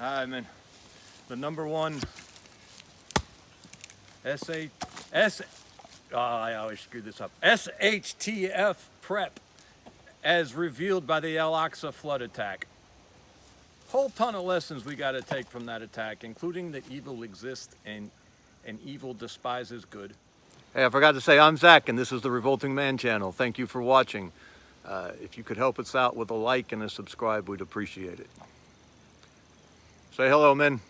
I mean, the number one I always screw this up. SHTF prep as revealed by the Aqsa Flood attack. Whole ton of lessons we got to take from that attack, including that evil exists and evil despises good. Hey, I forgot to say I'm Zach, and this is the Revolting Man channel. Thank you for watching. If you could help us out with a like and a subscribe, we'd appreciate it. Say hello, men.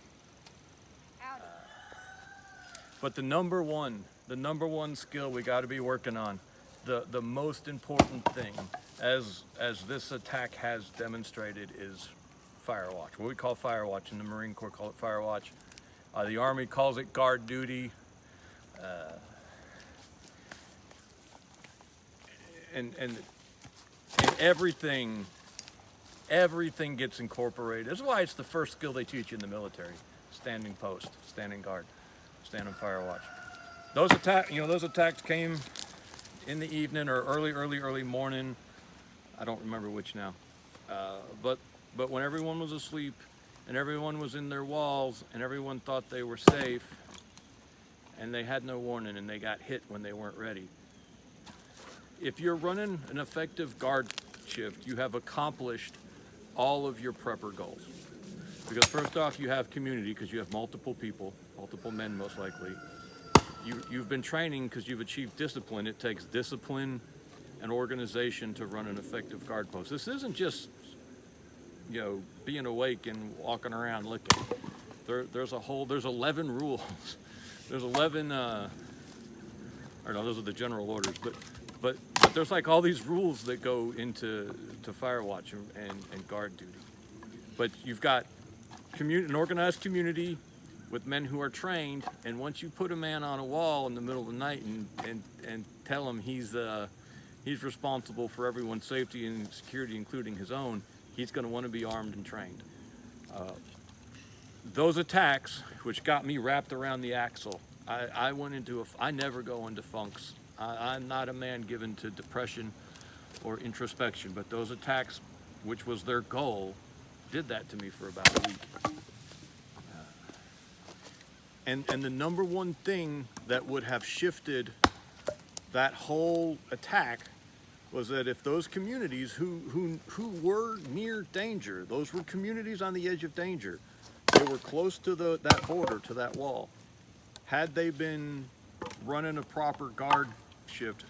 But the number one skill we got to be working on, the most important thing, as this attack has demonstrated, is fire watch. What we call fire watch in the Marine Corps, call it fire watch. The Army calls it guard duty. And everything gets incorporated. That's why it's the first skill they teach you in the military: standing post, standing guard, standing fire watch. Those attacks came in the evening or early morning. I don't remember which now. But when everyone was asleep and everyone was in their walls and everyone thought they were safe, and they had no warning and they got hit when they weren't ready. If you're running an effective guard shift, you have accomplished all of your prepper goals. Because first off, you have community, because you have multiple people, multiple men most likely. You've been training because you've achieved discipline. It takes discipline and organization to run an effective guard post. This isn't just, being awake and walking around looking. There's 11 rules. There's 11, those are the general orders, but there's like all these rules that go into fire watch and guard duty. But you've got an organized community with men who are trained, and once you put a man on a wall in the middle of the night and tell him he's responsible for everyone's safety and security, including his own, he's going to want to be armed and trained. Those attacks, which got me wrapped around the axle, I never go into funks. I'm not a man given to depression or introspection, but those attacks, which was their goal, did that to me for about a week. And the number one thing that would have shifted that whole attack was that if those communities who were near danger, those were communities on the edge of danger, they were close to that border, to that wall. Had they been running a proper guard shift,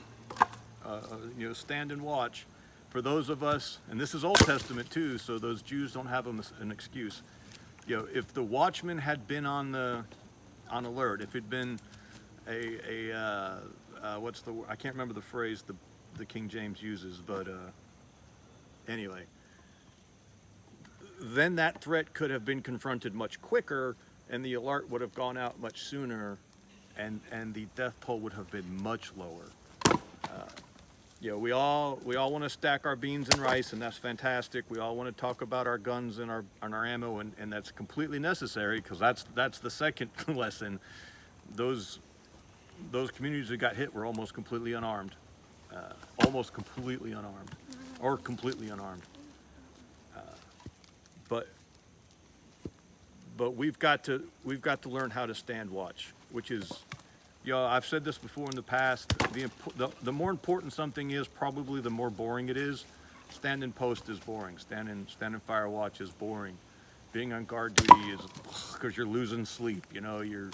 stand and watch, for those of us, and this is Old Testament too, so those Jews don't have an excuse. If the watchman had been on alert, if it'd been what's the word? I can't remember the phrase the King James uses, but anyway, then that threat could have been confronted much quicker, and the alert would have gone out much sooner, and the death toll would have been much lower. We all want to stack our beans and rice, and that's fantastic. We all want to talk about our guns and our ammo, and that's completely necessary, because that's the second lesson. Those communities that got hit were almost completely unarmed, or completely unarmed. But we've got to learn how to stand watch, which is, I've said this before in the past. The more important something is, probably the more boring it is. Standing post is boring. Standing fire watch is boring. Being on guard duty is because you're losing sleep. You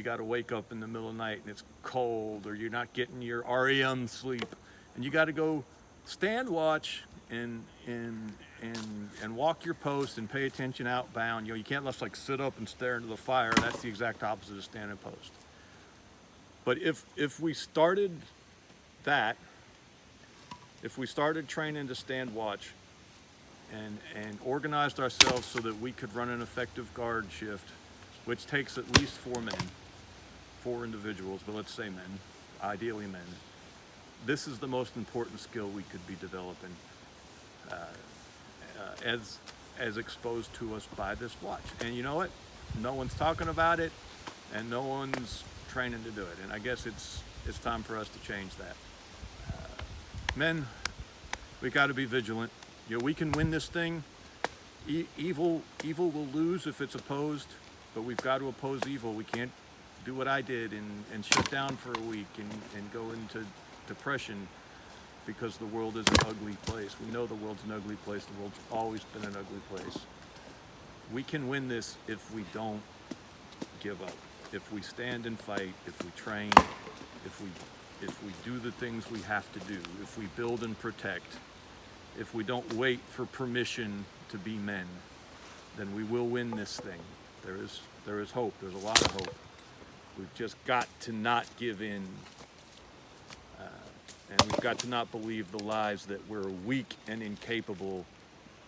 got to wake up in the middle of the night and it's cold, or you're not getting your REM sleep, and you got to go stand watch and walk your post and pay attention outbound. You can't just sit up and stare into the fire. That's the exact opposite of standing post. But if we started training to stand watch and organized ourselves so that we could run an effective guard shift, which takes at least 4 individuals, but let's say men, ideally men, this is the most important skill we could be developing as exposed to us by this watch. And you know what? No one's talking about it, and no one's training to do it. And I guess it's time for us to change that. Men, we got to be vigilant. We can win this thing. Evil will lose if it's opposed, but we've got to oppose evil. We can't do what I did and shut down for a week and go into depression because the world is an ugly place. We know the world's an ugly place. The world's always been an ugly place. We can win this if we don't give up, if we stand and fight, if we train, if we do the things we have to do, if we build and protect, if we don't wait for permission to be men, then we will win this thing. There is hope. There's a lot of hope. We've just got to not give in, and we've got to not believe the lies that we're weak and incapable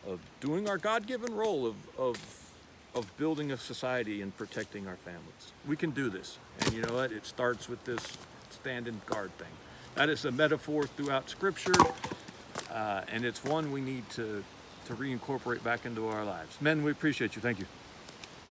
of doing our God-given role of building a society and protecting our families. We can do this, and you know what? It starts with this stand and guard thing. That is a metaphor throughout Scripture, and it's one we need to reincorporate back into our lives. Men, we appreciate you. Thank you.